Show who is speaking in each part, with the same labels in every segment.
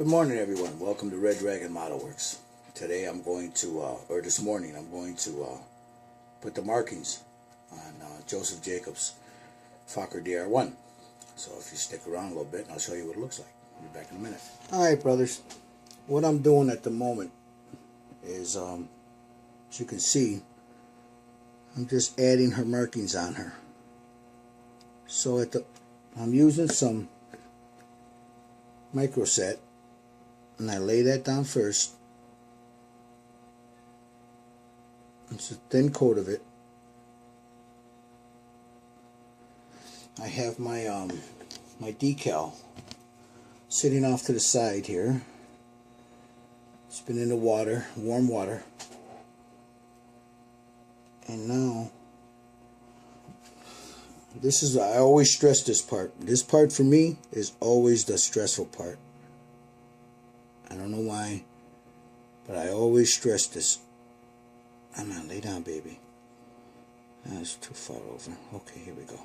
Speaker 1: Good morning, everyone. Welcome to Red Dragon Model Works. Today I'm going to, or this morning, I'm going to put the markings on Joseph Jacobs' Fokker DR1. So if you stick around a little bit, I'll show you what it looks like. I'll be back in a minute. Alright, brothers. What I'm doing at the moment is, as you can see, I'm just adding her markings on her. So I'm using some micro set, and I lay that down first. It's a thin coat of it. I have my my decal sitting off to the side here. It's been in the water, warm water, and now this is, I always stress this part. This part for me is always the stressful part. I don't know why, but I always stress this. Come on, lay down, baby. That's too far over. Okay, here we go.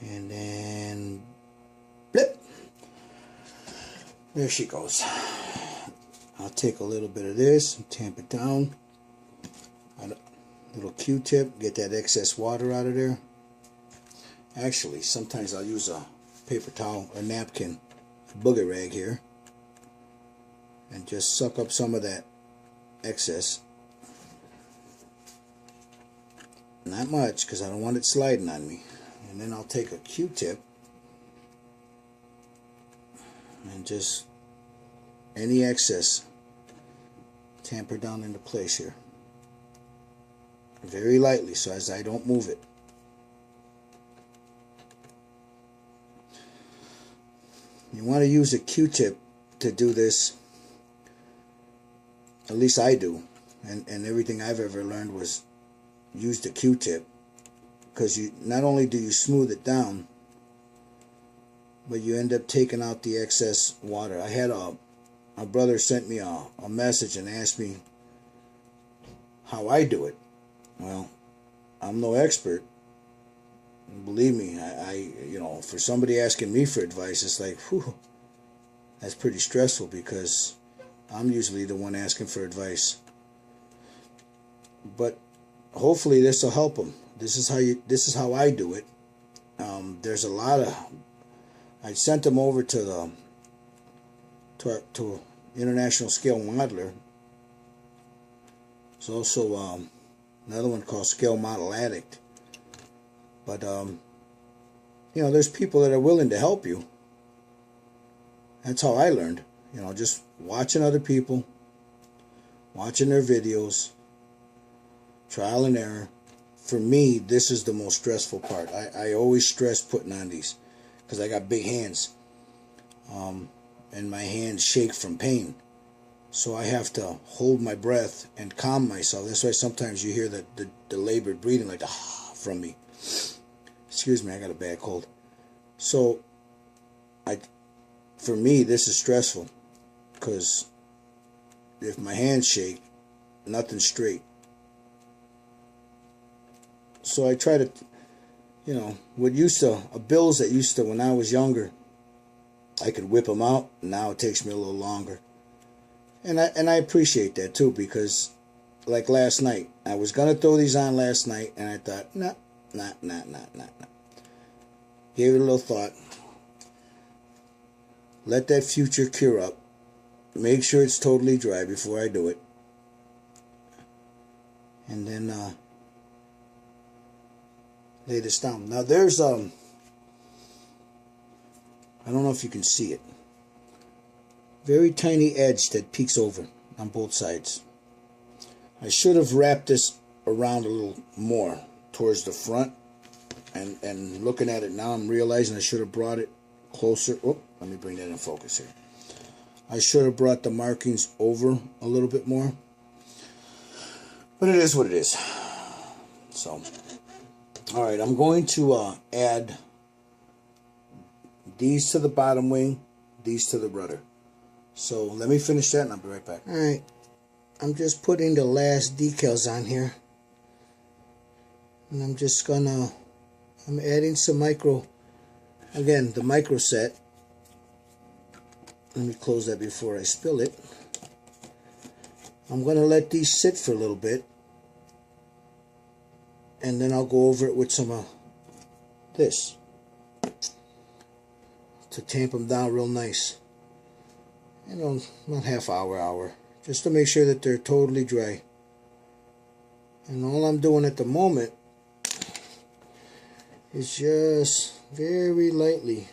Speaker 1: And then, blip. There she goes. I'll take a little bit of this and tamp it down. A little Q-tip, get that excess water out of there. Actually, sometimes I'll use a paper towel or napkin, a booger rag here, and just suck up some of that excess. Not much, because I don't want it sliding on me. And then I'll take a Q-tip and just any excess tamper down into place here. Very lightly, so as I don't move it. You want to use a Q-tip to do this. At least I do. And everything I've ever learned was use the Q-tip. Because you not only do you smooth it down, but you end up taking out the excess water. I had a brother sent me a message and asked me how I do it. Well, I'm no expert. Believe me, I you know, for somebody asking me for advice, it's like, whew, that's pretty stressful, because I'm usually the one asking for advice. But hopefully this will help them. This is how I do it. There's a lot of, I sent them over to International Scale Modeler. There's also another one called Scale Model Addict. But you know, there's people that are willing to help you. That's how I learned. You know, just watching other people, watching their videos, trial and error. For me, this is the most stressful part. I always stress putting on these because I got big hands, and my hands shake from pain. So I have to hold my breath and calm myself. That's why sometimes you hear the labored breathing, like from me. Excuse me, I got a bad cold. So for me, this is stressful, because if my hands shake, nothing's straight. So I try to, you know, bills that used to, when I was younger, I could whip them out. Now it takes me a little longer. And I appreciate that too, because like last night, I was going to throw these on last night, and I thought, nah. Gave it a little thought. Let that future cure up. Make sure it's totally dry before I do it. And then lay this down. Now there's I don't know if you can see it. Very tiny edge that peeks over on both sides. I should have wrapped this around a little more towards the front, and looking at it now, I'm realizing I should have brought it closer. Oh, let me bring that in focus here. I should have brought the markings over a little bit more, but it is what it is. So alright, I'm going to add these to the bottom wing, these to the rudder. So let me finish that and I'll be right back. Alright, I'm just putting the last decals on here. And I'm adding some micro, again, the micro set. Let me close that before I spill it. I'm going to let these sit for a little bit, and then I'll go over it with some of this to tamp them down real nice. You know, not half hour, just to make sure that they're totally dry. And all I'm doing at the moment is just very lightly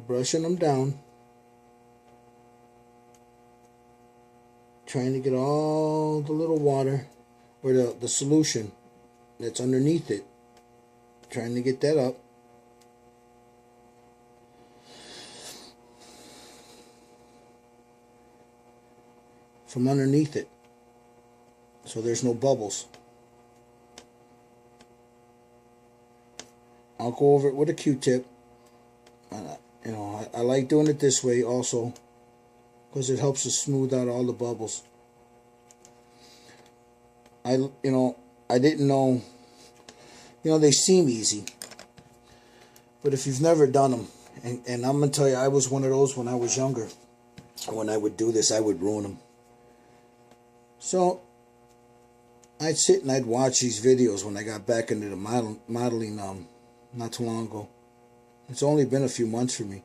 Speaker 1: brushing them down, trying to get all the little water or the solution that's underneath it, trying to get that up. From underneath it, so there's no bubbles. I'll go over it with a Q-tip. You know, I like doing it this way also, because it helps to smooth out all the bubbles. I didn't know, they seem easy, but if you've never done them, and I'm gonna tell you, I was one of those when I was younger. When I would do this, I would ruin them. So I'd sit and I'd watch these videos when I got back into the modeling not too long ago. It's only been a few months for me.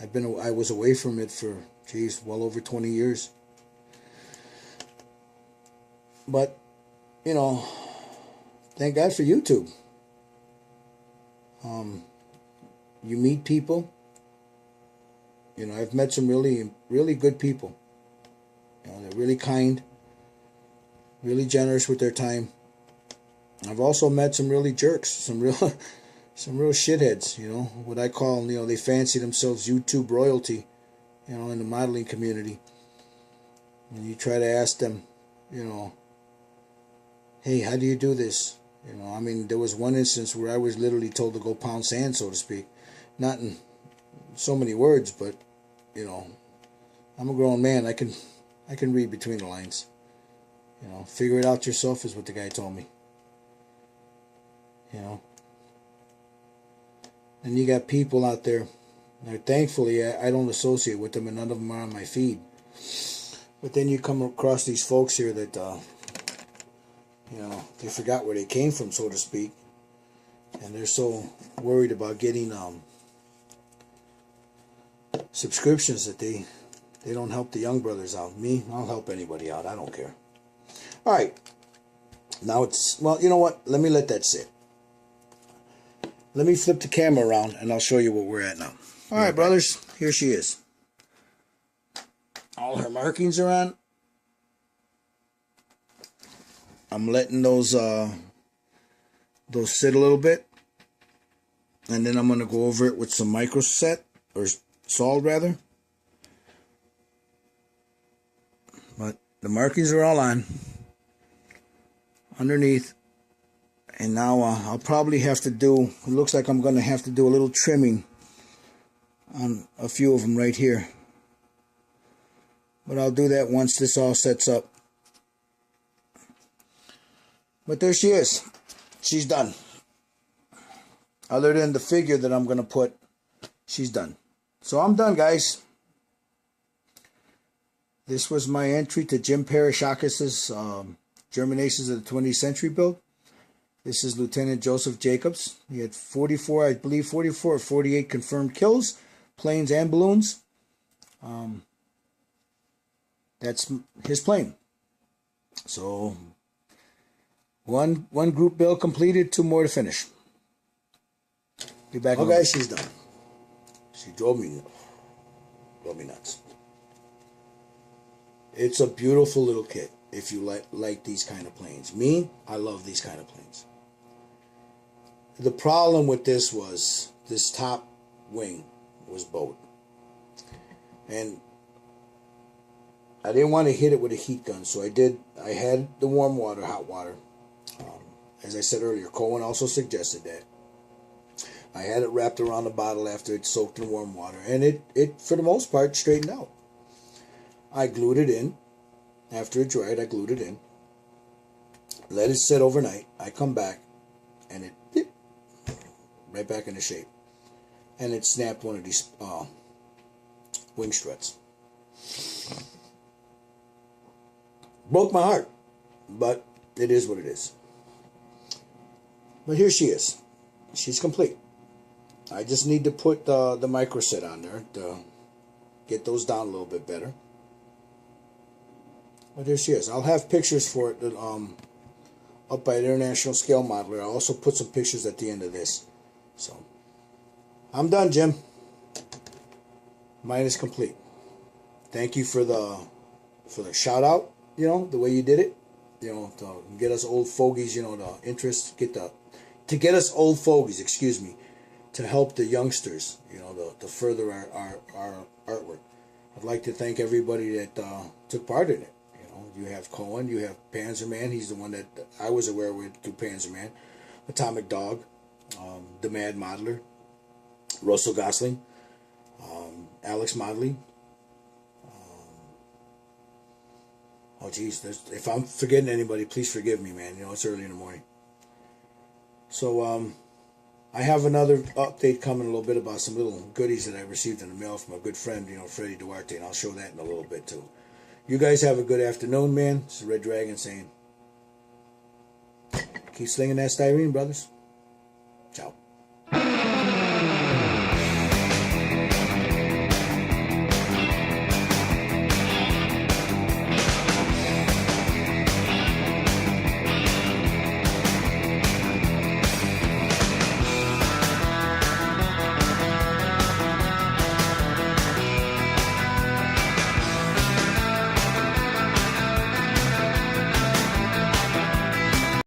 Speaker 1: I was away from it for, well over 20 years. But, thank God for YouTube. You meet people. I've met some really, really good people. They're really kind, really generous with their time. I've also met some really jerks, some real shitheads, what I call, they fancy themselves YouTube royalty, in the modeling community. And you try to ask them, hey, how do you do this? There was one instance where I was literally told to go pound sand, so to speak. Not in so many words, but, I'm a grown man. I can read between the lines. Figure it out yourself is what the guy told me. And you got people out there. Now, thankfully, I don't associate with them, and none of them are on my feed. But then you come across these folks here that, they forgot where they came from, so to speak. And they're so worried about getting subscriptions that they don't help the young brothers out. Me, I'll help anybody out. I don't care. All right. Now well, you know what? Let me let that sit. Let me flip the camera around and I'll show you what we're at now. All right, brothers. Here she is. All her markings are on. I'm letting those sit a little bit. And then I'm going to go over it with some microset, or salt rather. But the markings are all on underneath. And now I'll probably have to do, it looks like I'm going to have to do a little trimming on a few of them right here. But I'll do that once this all sets up. But there she is. She's done. Other than the figure that I'm going to put, she's done. So I'm done, guys. This was my entry to Jim Parashakis' German Aces of the 20th Century build. This is Lieutenant Joseph Jacobs. He had 44, I believe 44 or 48 confirmed kills, planes and balloons. That's his plane. So one group build completed, 2 more to finish. Be back. Oh, guys, she's done. She drove me nuts. It's a beautiful little kit if you like these kind of planes. Me, I love these kind of planes. The problem with this was this top wing was bowed. And I didn't want to hit it with a heat gun, so I had the warm water, hot water. As I said earlier, Cohen also suggested that. I had it wrapped around the bottle after it soaked in warm water, and it for the most part straightened out. I glued it in. After it dried, I glued it in. Let it sit overnight. I come back, and it right back into shape. And it snapped one of these wing struts. Broke my heart, but it is what it is. But here she is. She's complete. I just need to put the micro set on there to get those down a little bit better. But here she is. I'll have pictures for it up by the International Scale Modeler. I'll also put some pictures at the end of this. So I'm done, Jim. Mine is complete. Thank you for the shout out. You know, the way you did it. You know, to get us old fogies. You know, the interest. To get us old fogies. Excuse me. To help the youngsters. You know, to further our artwork. I'd like to thank everybody that took part in it. You have Cohen, you have Panzerman. He's the one that I was aware with through Panzerman. Atomic Dog, the Mad Modeler, Russell Gosling, Alex Modley. Oh, geez. If I'm forgetting anybody, please forgive me, man. You know, it's early in the morning. So, I have another update coming a little bit about some little goodies that I received in the mail from a good friend, you know, Freddie Duarte, and I'll show that in a little bit, too. You guys have a good afternoon, man. This is Red Dragon saying, keep slinging that styrene, brothers. Ciao.